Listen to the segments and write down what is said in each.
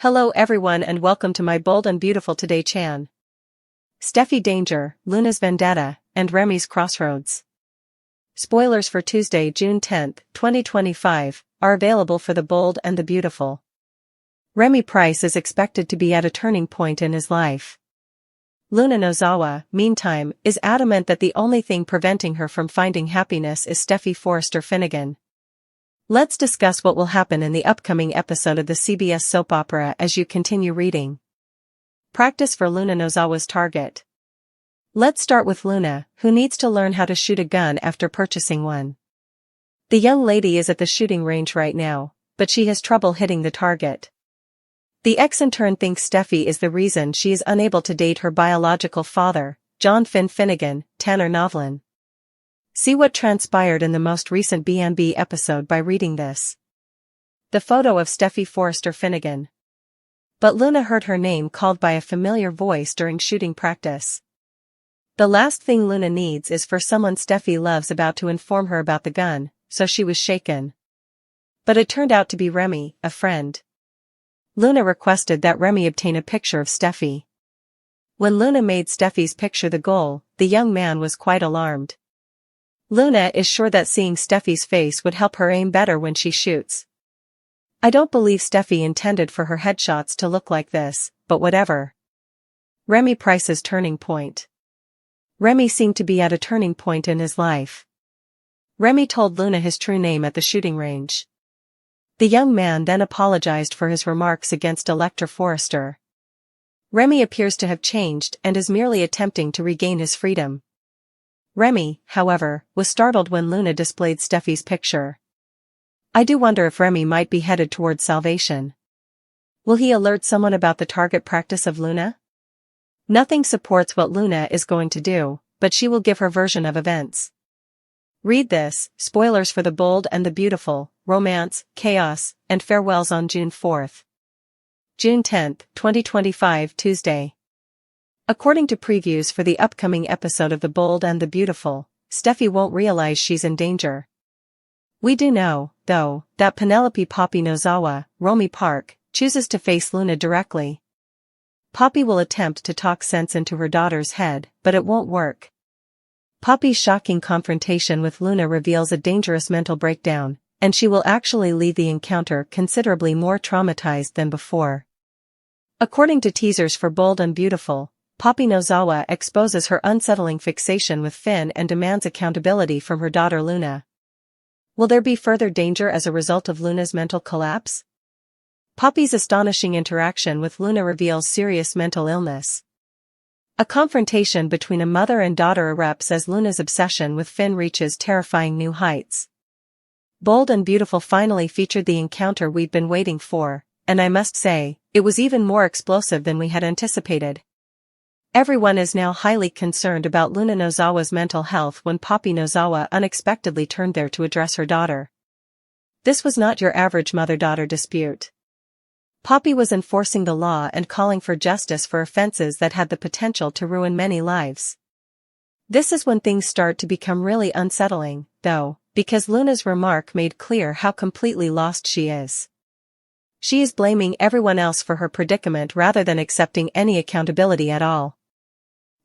Hello everyone and welcome to my Bold and Beautiful Today chan. Steffy Danger, Luna's Vendetta, and Remy's Crossroads. Spoilers for Tuesday, June 10, 2025, are available for the Bold and the Beautiful. Remy Price is expected to be at a turning point in his life. Luna Nozawa, meantime, is adamant that the only thing preventing her from finding happiness is Steffy Forrester Finnegan. Let's discuss what will happen in the upcoming episode of the CBS soap opera as you continue reading. Practice for Luna Nozawa's target. Let's start with Luna, who needs to learn how to shoot a gun after purchasing one. The young lady is at the shooting range right now, but she has trouble hitting the target. The ex-intern thinks Steffy is the reason she is unable to date her biological father, John Finnegan, Tanner Novlin. See what transpired in the most recent B&B episode by reading this. The photo of Steffy Forrester Finnegan. But Luna heard her name called by a familiar voice during shooting practice. The last thing Luna needs is for someone Steffy loves about to inform her about the gun, so she was shaken. But it turned out to be Remy, a friend. Luna requested that Remy obtain a picture of Steffy. When Luna made Steffy's picture the goal, the young man was quite alarmed. Luna is sure that seeing Steffy's face would help her aim better when she shoots. I don't believe Steffy intended for her headshots to look like this, but whatever. Remy Price's turning point. Remy seemed to be at a turning point in his life. Remy told Luna his true name at the shooting range. The young man then apologized for his remarks against Elector Forrester. Remy appears to have changed and is merely attempting to regain his freedom. Remy, however, was startled when Luna displayed Steffy's picture. I do wonder if Remy might be headed towards salvation. Will he alert someone about the target practice of Luna? Nothing supports what Luna is going to do, but she will give her version of events. Read this, spoilers for the Bold and the Beautiful, Romance, Chaos, and Farewells on June 4th. June 10, 2025, Tuesday. According to previews for the upcoming episode of The Bold and the Beautiful, Steffy won't realize she's in danger. We do know, though, that Penelope Poppy Nozawa, Remy Park, chooses to face Luna directly. Poppy will attempt to talk sense into her daughter's head, but it won't work. Poppy's shocking confrontation with Luna reveals a dangerous mental breakdown, and she will actually leave the encounter considerably more traumatized than before. According to teasers for Bold and Beautiful, Poppy Nozawa exposes her unsettling fixation with Finn and demands accountability from her daughter Luna. Will there be further danger as a result of Luna's mental collapse? Poppy's astonishing interaction with Luna reveals serious mental illness. A confrontation between a mother and daughter erupts as Luna's obsession with Finn reaches terrifying new heights. Bold and Beautiful finally featured the encounter we'd been waiting for, and I must say, it was even more explosive than we had anticipated. Everyone is now highly concerned about Luna Nozawa's mental health when Poppy Nozawa unexpectedly turned there to address her daughter. This was not your average mother-daughter dispute. Poppy was enforcing the law and calling for justice for offenses that had the potential to ruin many lives. This is when things start to become really unsettling, though, because Luna's remark made clear how completely lost she is. She is blaming everyone else for her predicament rather than accepting any accountability at all.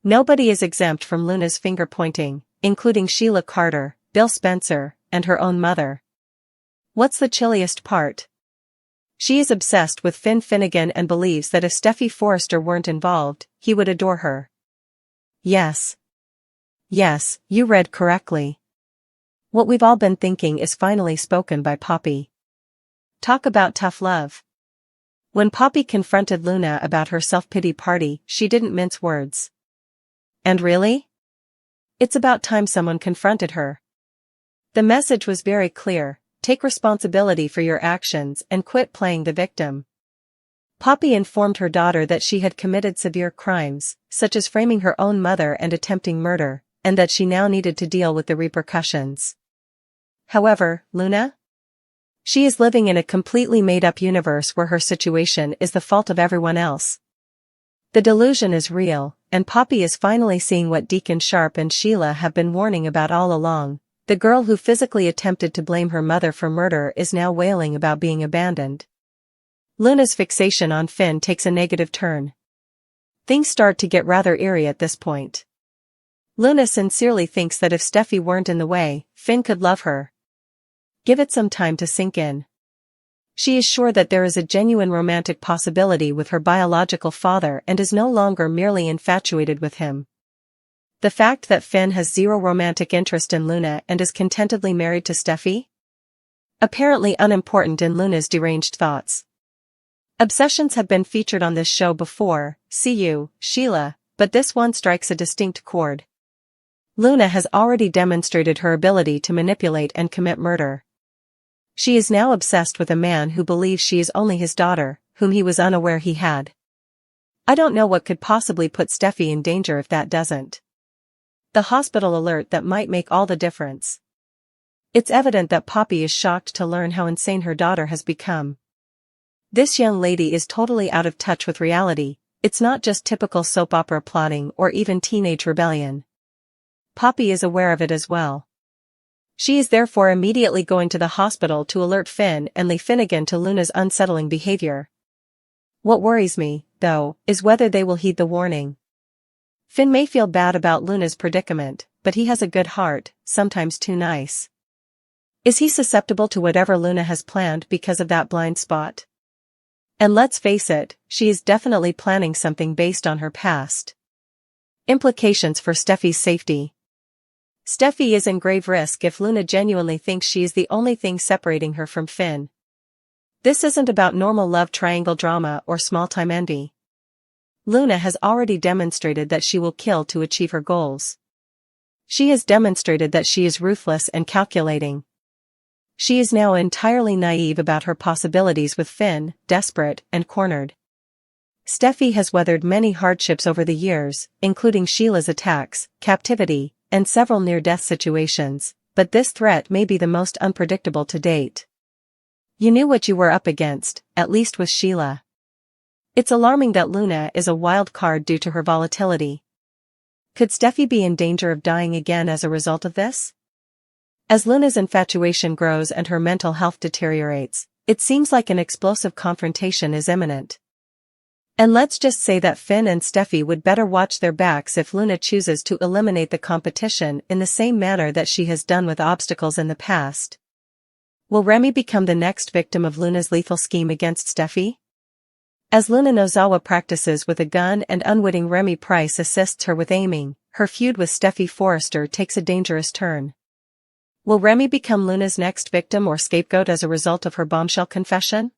Nobody is exempt from Luna's finger-pointing, including Sheila Carter, Bill Spencer, and her own mother. What's the chilliest part? She is obsessed with Finnegan and believes that if Steffy Forrester weren't involved, he would adore her. Yes. Yes, you read correctly. What we've all been thinking is finally spoken by Poppy. Talk about tough love. When Poppy confronted Luna about her self-pity party, she didn't mince words. And really? It's about time someone confronted her. The message was very clear: take responsibility for your actions and quit playing the victim. Poppy informed her daughter that she had committed severe crimes, such as framing her own mother and attempting murder, and that she now needed to deal with the repercussions. However, Luna? She is living in a completely made-up universe where her situation is the fault of everyone else. The delusion is real, and Poppy is finally seeing what Deacon Sharp and Sheila have been warning about all along. The girl who physically attempted to blame her mother for murder is now wailing about being abandoned. Luna's fixation on Finn takes a negative turn. Things start to get rather eerie at this point. Luna sincerely thinks that if Steffy weren't in the way, Finn could love her. Give it some time to sink in. She is sure that there is a genuine romantic possibility with her biological father and is no longer merely infatuated with him. The fact that Finn has zero romantic interest in Luna and is contentedly married to Steffy? Apparently unimportant in Luna's deranged thoughts. Obsessions have been featured on this show before, see you, Sheila, but this one strikes a distinct chord. Luna has already demonstrated her ability to manipulate and commit murder. She is now obsessed with a man who believes she is only his daughter, whom he was unaware he had. I don't know what could possibly put Steffy in danger if that doesn't. The hospital alert that might make all the difference. It's evident that Poppy is shocked to learn how insane her daughter has become. This young lady is totally out of touch with reality. It's not just typical soap opera plotting or even teenage rebellion. Poppy is aware of it as well. She is therefore immediately going to the hospital to alert Finn and Lee Finnegan to Luna's unsettling behavior. What worries me, though, is whether they will heed the warning. Finn may feel bad about Luna's predicament, but he has a good heart, sometimes too nice. Is he susceptible to whatever Luna has planned because of that blind spot? And let's face it, she is definitely planning something based on her past. Implications for Steffy's safety. Steffy is in grave risk if Luna genuinely thinks she is the only thing separating her from Finn. This isn't about normal love triangle drama or small-time envy. Luna has already demonstrated that she will kill to achieve her goals. She has demonstrated that she is ruthless and calculating. She is now entirely naive about her possibilities with Finn, desperate and cornered. Steffy has weathered many hardships over the years, including Sheila's attacks, captivity, and several near-death situations, but this threat may be the most unpredictable to date. You knew what you were up against, at least with Sheila. It's alarming that Luna is a wild card due to her volatility. Could Steffy be in danger of dying again as a result of this? As Luna's infatuation grows and her mental health deteriorates, it seems like an explosive confrontation is imminent. And let's just say that Finn and Steffy would better watch their backs if Luna chooses to eliminate the competition in the same manner that she has done with obstacles in the past. Will Remy become the next victim of Luna's lethal scheme against Steffy? As Luna Nozawa practices with a gun and unwitting Remy Price assists her with aiming, her feud with Steffy Forrester takes a dangerous turn. Will Remy become Luna's next victim or scapegoat as a result of her bombshell confession?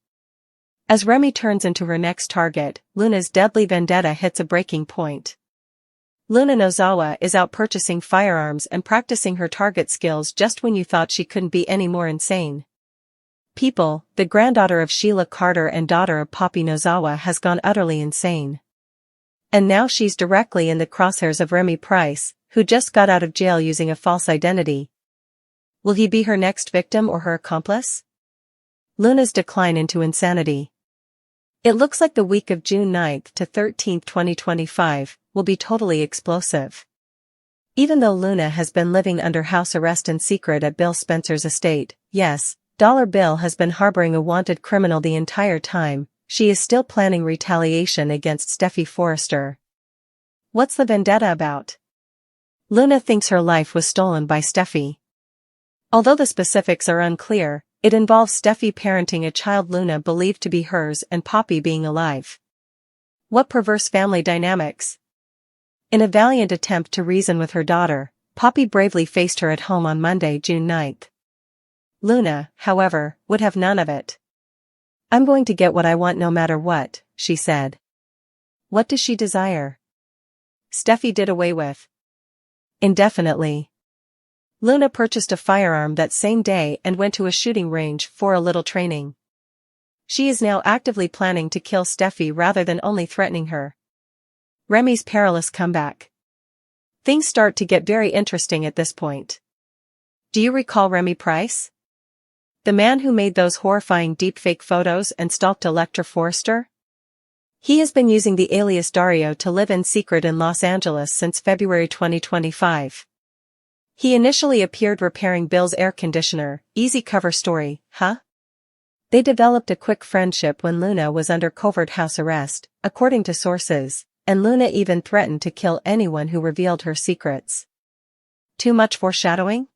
As Remy turns into her next target, Luna's deadly vendetta hits a breaking point. Luna Nozawa is out purchasing firearms and practicing her target skills just when you thought she couldn't be any more insane. People, the granddaughter of Sheila Carter and daughter of Poppy Nozawa has gone utterly insane. And now she's directly in the crosshairs of Remy Price, who just got out of jail using a false identity. Will he be her next victim or her accomplice? Luna's decline into insanity. It looks like the week of June 9th to 13th, 2025, will be totally explosive. Even though Luna has been living under house arrest in secret at Bill Spencer's estate, yes, Dollar Bill has been harboring a wanted criminal the entire time, she is still planning retaliation against Steffy Forrester. What's the vendetta about? Luna thinks her life was stolen by Steffy. Although the specifics are unclear, it involves Steffy parenting a child Luna believed to be hers and Poppy being alive. What perverse family dynamics! In a valiant attempt to reason with her daughter, Poppy bravely faced her at home on Monday, June 9th. Luna, however, would have none of it. "I'm going to get what I want no matter what," she said. What does she desire? Steffy did away with. Indefinitely. Luna purchased a firearm that same day and went to a shooting range for a little training. She is now actively planning to kill Steffy rather than only threatening her. Remy's perilous comeback. Things start to get very interesting at this point. Do you recall Remy Price? The man who made those horrifying deepfake photos and stalked Electra Forrester? He has been using the alias Dario to live in secret in Los Angeles since February 2025. He initially appeared repairing Bill's air conditioner, easy cover story, huh? They developed a quick friendship when Luna was under covert house arrest, according to sources, and Luna even threatened to kill anyone who revealed her secrets. Too much foreshadowing?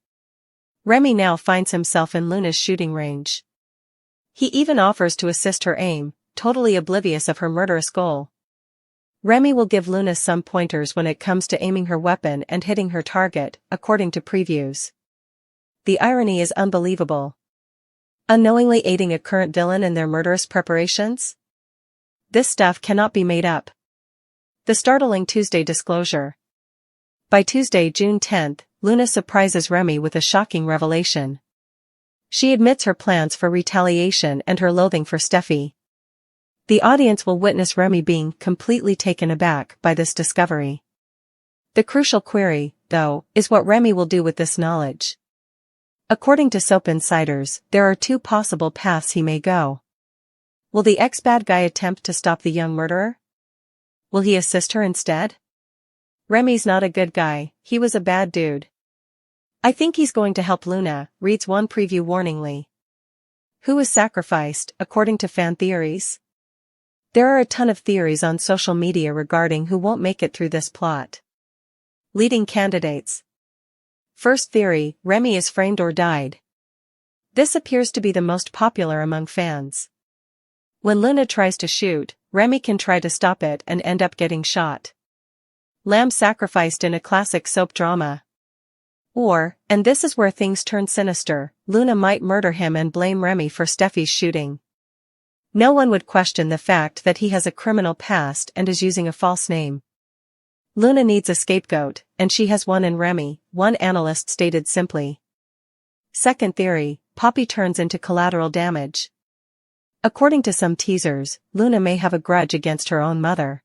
Remy now finds himself in Luna's shooting range. He even offers to assist her aim, totally oblivious of her murderous goal. Remy will give Luna some pointers when it comes to aiming her weapon and hitting her target, according to previews. The irony is unbelievable. Unknowingly aiding a current villain in their murderous preparations? This stuff cannot be made up. The startling Tuesday disclosure. By Tuesday, June 10th, Luna surprises Remy with a shocking revelation. She admits her plans for retaliation and her loathing for Steffy. The audience will witness Remy being completely taken aback by this discovery. The crucial query, though, is what Remy will do with this knowledge. According to soap insiders, there are two possible paths he may go. Will the ex-bad guy attempt to stop the young murderer? Will he assist her instead? Remy's not a good guy, he was a bad dude. I think he's going to help Luna, reads one preview warningly. Who is sacrificed, according to fan theories? There are a ton of theories on social media regarding who won't make it through this plot. Leading candidates. First theory, Remy is framed or died. This appears to be the most popular among fans. When Luna tries to shoot, Remy can try to stop it and end up getting shot. Lamb sacrificed in a classic soap drama. Or, and this is where things turn sinister, Luna might murder him and blame Remy for Steffy's shooting. No one would question the fact that he has a criminal past and is using a false name. Luna needs a scapegoat, and she has one in Remy, one analyst stated simply. Second theory, Poppy turns into collateral damage. According to some teasers, Luna may have a grudge against her own mother.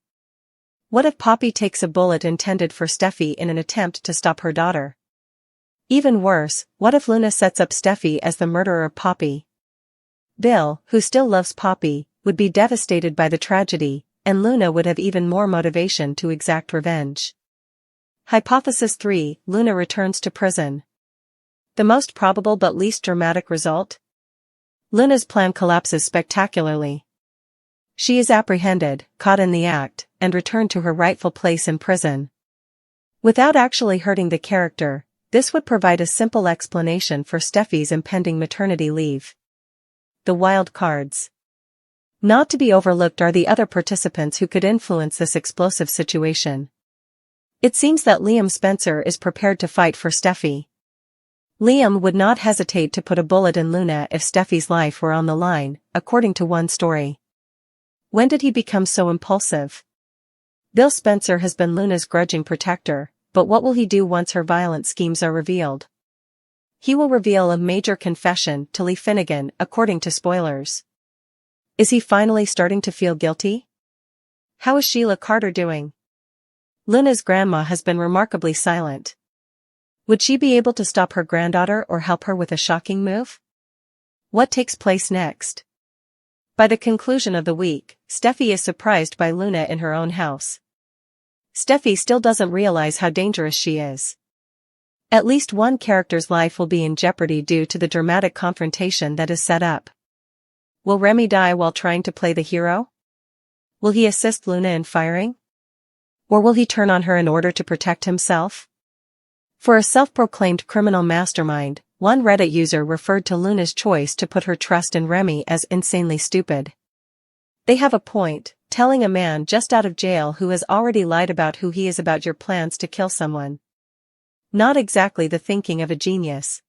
What if Poppy takes a bullet intended for Steffy in an attempt to stop her daughter? Even worse, what if Luna sets up Steffy as the murderer of Poppy? Bill, who still loves Poppy, would be devastated by the tragedy, and Luna would have even more motivation to exact revenge. Hypothesis 3, Luna returns to prison. The most probable but least dramatic result? Luna's plan collapses spectacularly. She is apprehended, caught in the act, and returned to her rightful place in prison. Without actually hurting the character, this would provide a simple explanation for Steffy's impending maternity leave. The wild cards. Not to be overlooked are the other participants who could influence this explosive situation. It seems that Liam Spencer is prepared to fight for Steffy. Liam would not hesitate to put a bullet in Luna if Steffy's life were on the line, according to one story. When did he become so impulsive? Bill Spencer has been Luna's grudging protector, but what will he do once her violent schemes are revealed? He will reveal a major confession to Lee Finnegan, according to spoilers. Is he finally starting to feel guilty? How is Sheila Carter doing? Luna's grandma has been remarkably silent. Would she be able to stop her granddaughter or help her with a shocking move? What takes place next? By the conclusion of the week, Steffy is surprised by Luna in her own house. Steffy still doesn't realize how dangerous she is. At least one character's life will be in jeopardy due to the dramatic confrontation that is set up. Will Remy die while trying to play the hero? Will he assist Luna in firing? Or will he turn on her in order to protect himself? For a self-proclaimed criminal mastermind, one Reddit user referred to Luna's choice to put her trust in Remy as insanely stupid. They have a point, telling a man just out of jail who has already lied about who he is about your plans to kill someone. Not exactly the thinking of a genius.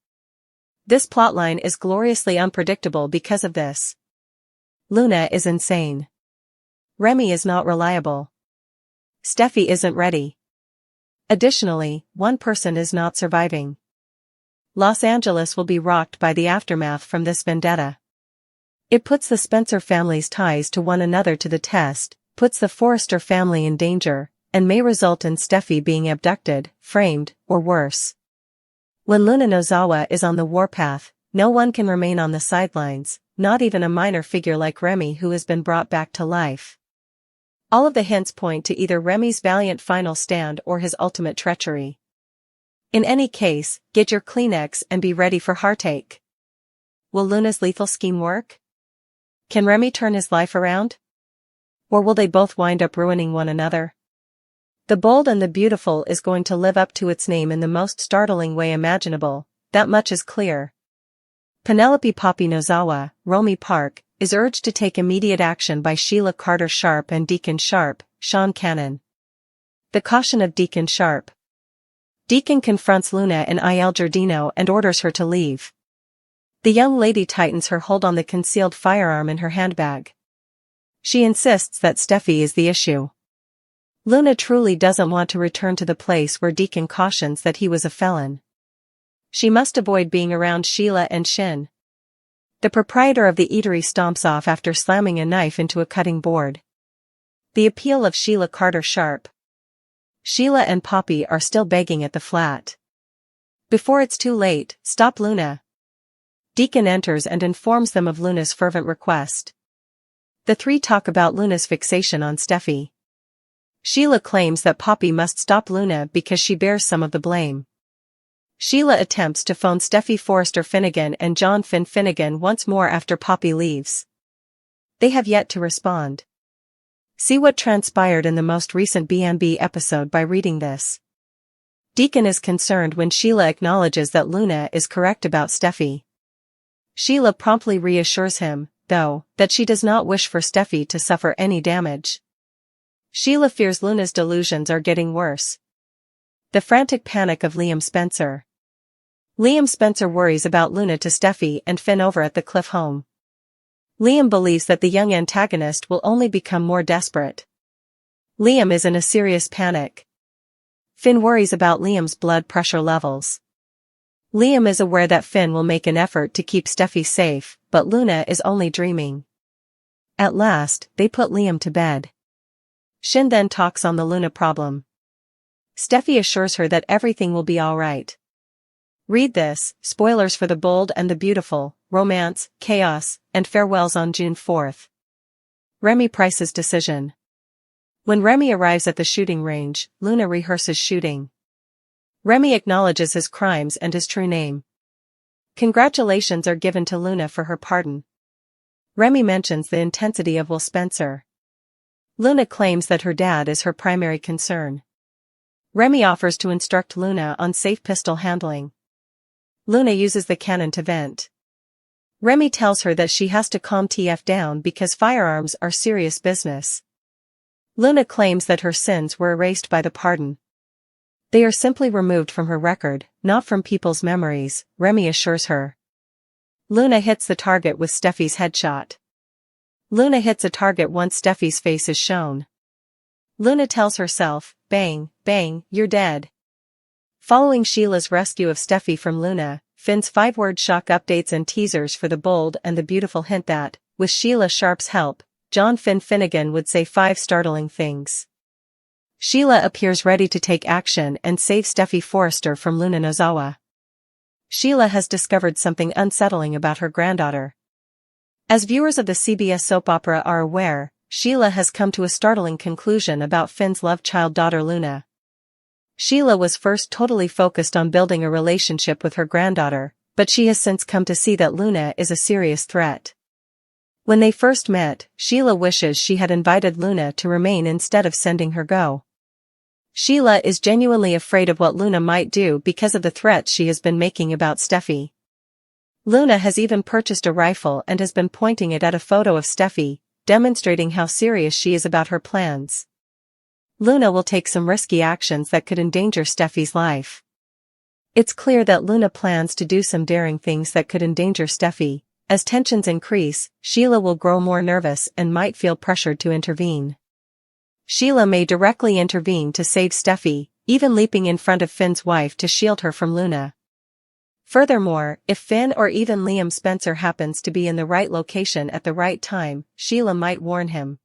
This plotline is gloriously unpredictable because of this. Luna is insane. Remy is not reliable. Steffy isn't ready. Additionally, one person is not surviving. Los Angeles will be rocked by the aftermath from this vendetta. It puts the Spencer family's ties to one another to the test, puts the Forrester family in danger, and may result in Steffy being abducted, framed, or worse. When Luna Nozawa is on the warpath, no one can remain on the sidelines, not even a minor figure like Remy who has been brought back to life. All of the hints point to either Remy's valiant final stand or his ultimate treachery. In any case, get your Kleenex and be ready for heartache. Will Luna's lethal scheme work? Can Remy turn his life around? Or will they both wind up ruining one another? The Bold and the Beautiful is going to live up to its name in the most startling way imaginable, that much is clear. Penelope Poppy Nozawa, Romy Park, is urged to take immediate action by Sheila Carter Sharp and Deacon Sharp, Sean Cannon. The caution of Deacon Sharp. Deacon confronts Luna in Il Giardino and orders her to leave. The young lady tightens her hold on the concealed firearm in her handbag. She insists that Steffy is the issue. Luna truly doesn't want to return to the place where Deacon cautions that he was a felon. She must avoid being around Sheila and Shin. The proprietor of the eatery stomps off after slamming a knife into a cutting board. The appeal of Sheila Carter Sharp. Sheila and Poppy are still begging at the flat. Before it's too late, stop Luna. Deacon enters and informs them of Luna's fervent request. The three talk about Luna's fixation on Steffy. Sheila claims that Poppy must stop Luna because she bears some of the blame. Sheila attempts to phone Steffy Forrester Finnegan and John Finn Finnegan once more after Poppy leaves. They have yet to respond. See what transpired in the most recent B&B episode by reading this. Deacon is concerned when Sheila acknowledges that Luna is correct about Steffy. Sheila promptly reassures him, though, that she does not wish for Steffy to suffer any damage. Sheila fears Luna's delusions are getting worse. The frantic panic of Liam Spencer. Liam Spencer worries about Luna to Steffy and Finn over at the Cliff home. Liam believes that the young antagonist will only become more desperate. Liam is in a serious panic. Finn worries about Liam's blood pressure levels. Liam is aware that Finn will make an effort to keep Steffy safe, but Luna is only dreaming. At last, they put Liam to bed. Shin then talks on the Luna problem. Steffy assures her that everything will be alright. Read this, spoilers for The Bold and the Beautiful, Romance, Chaos, and Farewells on June 4th. Remy Price's decision. When Remy arrives at the shooting range, Luna rehearses shooting. Remy acknowledges his crimes and his true name. Congratulations are given to Luna for her pardon. Remy mentions the intensity of Will Spencer. Luna claims that her dad is her primary concern. Remy offers to instruct Luna on safe pistol handling. Luna uses the cannon to vent. Remy tells her that she has to calm TF down because firearms are serious business. Luna claims that her sins were erased by the pardon. They are simply removed from her record, not from people's memories, Remy assures her. Luna hits the target with Steffy's headshot. Luna hits a target once Steffy's face is shown. Luna tells herself, bang, bang, you're dead. Following Sheila's rescue of Steffy from Luna, Finn's 5-word shock updates and teasers for The Bold and the Beautiful hint that, with Sheila Sharp's help, John Finn Finnegan would say 5 startling things. Sheila appears ready to take action and save Steffy Forrester from Luna Nozawa. Sheila has discovered something unsettling about her granddaughter. As viewers of the CBS soap opera are aware, Sheila has come to a startling conclusion about Finn's love child daughter Luna. Sheila was first totally focused on building a relationship with her granddaughter, but she has since come to see that Luna is a serious threat. When they first met, Sheila wishes she had invited Luna to remain instead of sending her go. Sheila is genuinely afraid of what Luna might do because of the threats she has been making about Steffy. Luna has even purchased a rifle and has been pointing it at a photo of Steffy, demonstrating how serious she is about her plans. Luna will take some risky actions that could endanger Steffy's life. It's clear that Luna plans to do some daring things that could endanger Steffy. As tensions increase, Sheila will grow more nervous and might feel pressured to intervene. Sheila may directly intervene to save Steffy, even leaping in front of Finn's wife to shield her from Luna. Furthermore, if Finn or even Liam Spencer happens to be in the right location at the right time, Sheila might warn him.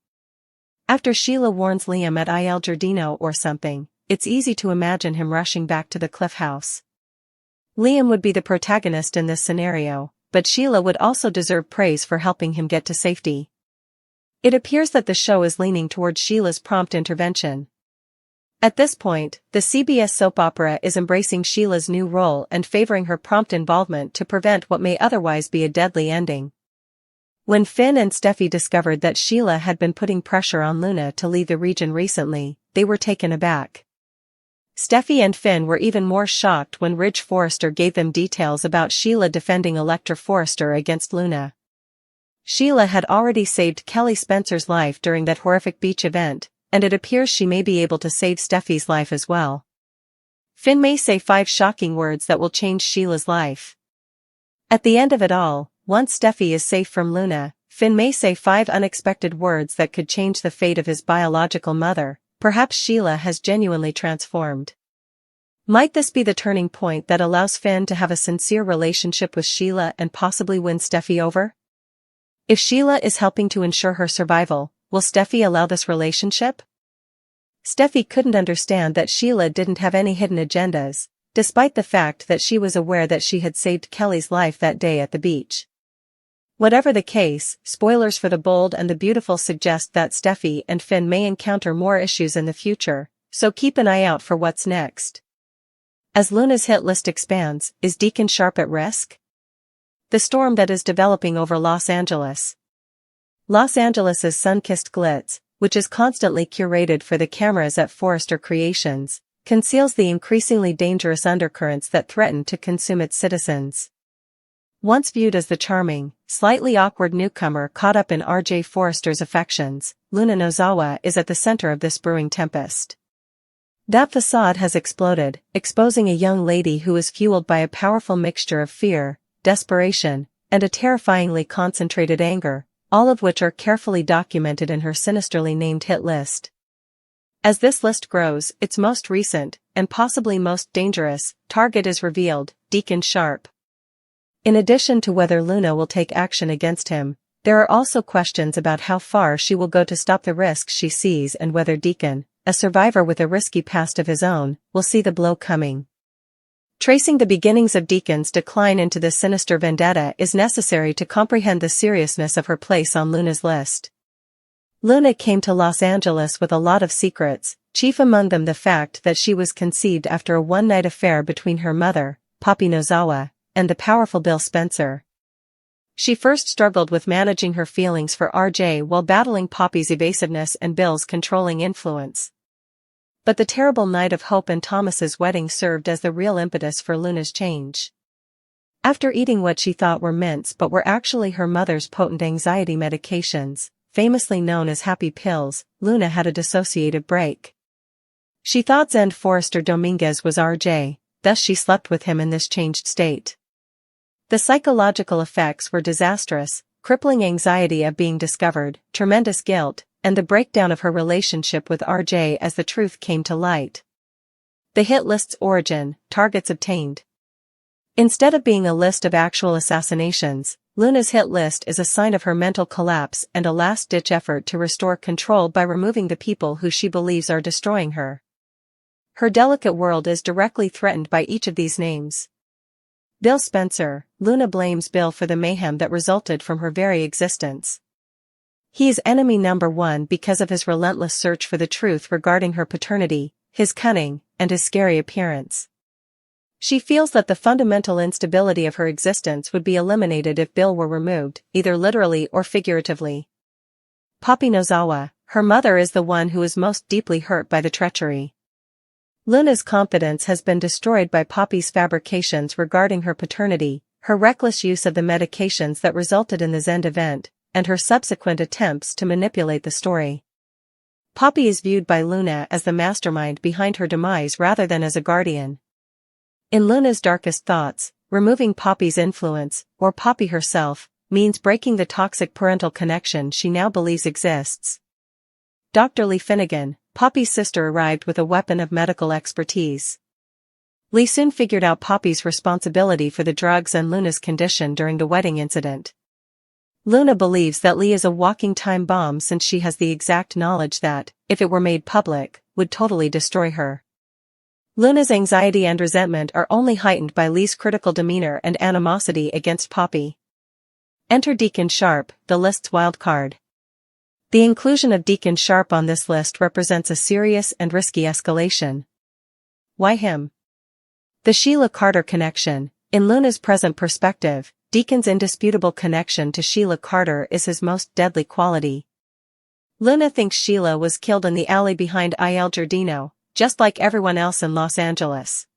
After Sheila warns Liam at Il Giardino or something, it's easy to imagine him rushing back to the Cliff house. Liam would be the protagonist in this scenario, but Sheila would also deserve praise for helping him get to safety. It appears that the show is leaning towards Sheila's prompt intervention. At this point, the CBS soap opera is embracing Sheila's new role and favoring her prompt involvement to prevent what may otherwise be a deadly ending. When Finn and Steffy discovered that Sheila had been putting pressure on Luna to leave the region recently, they were taken aback. Steffy and Finn were even more shocked when Ridge Forrester gave them details about Sheila defending Electra Forrester against Luna. Sheila had already saved Kelly Spencer's life during that horrific beach event, and it appears she may be able to save Steffy's life as well. Finn may say 5 shocking words that will change Sheila's life. At the end of it all, once Steffy is safe from Luna, Finn may say 5 unexpected words that could change the fate of his biological mother. Perhaps Sheila has genuinely transformed. Might this be the turning point that allows Finn to have a sincere relationship with Sheila and possibly win Steffy over? If Sheila is helping to ensure her survival, will Steffy allow this relationship? Steffy couldn't understand that Sheila didn't have any hidden agendas, despite the fact that she was aware that she had saved Kelly's life that day at the beach. Whatever the case, spoilers for The Bold and the Beautiful suggest that Steffy and Finn may encounter more issues in the future, so keep an eye out for what's next. As Luna's hit list expands, is Deacon Sharp at risk? The storm that is developing over Los Angeles. Los Angeles' sun-kissed glitz, which is constantly curated for the cameras at Forrester Creations, conceals the increasingly dangerous undercurrents that threaten to consume its citizens. Once viewed as the charming, slightly awkward newcomer caught up in R.J. Forrester's affections, Luna Nozawa is at the center of this brewing tempest. That facade has exploded, exposing a young lady who is fueled by a powerful mixture of fear, desperation, and a terrifyingly concentrated anger, all of which are carefully documented in her sinisterly named hit list. As this list grows, its most recent, and possibly most dangerous, target is revealed, Deacon Sharp. In addition to whether Luna will take action against him, there are also questions about how far she will go to stop the risks she sees and whether Deacon, a survivor with a risky past of his own, will see the blow coming. Tracing the beginnings of Deacon's decline into this sinister vendetta is necessary to comprehend the seriousness of her place on Luna's list. Luna came to Los Angeles with a lot of secrets, chief among them the fact that she was conceived after a one-night affair between her mother, Poppy Nozawa, and the powerful Bill Spencer. She first struggled with managing her feelings for RJ while battling Poppy's evasiveness and Bill's controlling influence. But the terrible night of Hope and Thomas's wedding served as the real impetus for Luna's change. After eating what she thought were mints but were actually her mother's potent anxiety medications, famously known as happy pills, Luna had a dissociative break. She thought Zend Forrester Dominguez was RJ, thus she slept with him in this changed state. The psychological effects were disastrous, crippling anxiety of being discovered, tremendous guilt, and the breakdown of her relationship with RJ as the truth came to light. The hit list's origin, targets obtained. Instead of being a list of actual assassinations, Luna's hit list is a sign of her mental collapse and a last-ditch effort to restore control by removing the people who she believes are destroying her. Her delicate world is directly threatened by each of these names. Bill Spencer. Luna blames Bill for the mayhem that resulted from her very existence. He is enemy number one because of his relentless search for the truth regarding her paternity, his cunning, and his scary appearance. She feels that the fundamental instability of her existence would be eliminated if Bill were removed, either literally or figuratively. Poppy Nozawa. Her mother is the one who is most deeply hurt by the treachery. Luna's confidence has been destroyed by Poppy's fabrications regarding her paternity, her reckless use of the medications that resulted in the Zend event, and her subsequent attempts to manipulate the story. Poppy is viewed by Luna as the mastermind behind her demise rather than as a guardian. In Luna's darkest thoughts, removing Poppy's influence, or Poppy herself, means breaking the toxic parental connection she now believes exists. Dr. Lee Finnegan, Poppy's sister, arrived with a weapon of medical expertise. Lee soon figured out Poppy's responsibility for the drugs and Luna's condition during the wedding incident. Luna believes that Lee is a walking time bomb since she has the exact knowledge that, if it were made public, would totally destroy her. Luna's anxiety and resentment are only heightened by Lee's critical demeanor and animosity against Poppy. Enter Deacon Sharp, the list's wild card. The inclusion of Deacon Sharp on this list represents a serious and risky escalation. Why him? The Sheila Carter connection. In Luna's present perspective, Deacon's indisputable connection to Sheila Carter is his most deadly quality. Luna thinks Sheila was killed in the alley behind Il Giardino, just like everyone else in Los Angeles.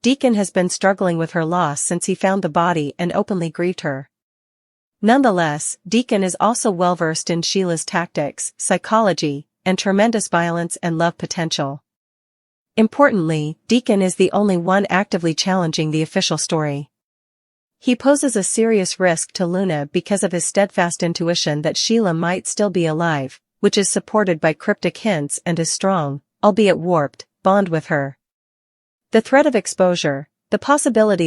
Deacon has been struggling with her loss since he found the body and openly grieved her. Nonetheless, Deacon is also well-versed in Sheila's tactics, psychology, and tremendous violence and love potential. Importantly, Deacon is the only one actively challenging the official story. He poses a serious risk to Luna because of his steadfast intuition that Sheila might still be alive, which is supported by cryptic hints and his strong, albeit warped, bond with her. The threat of exposure, the possibility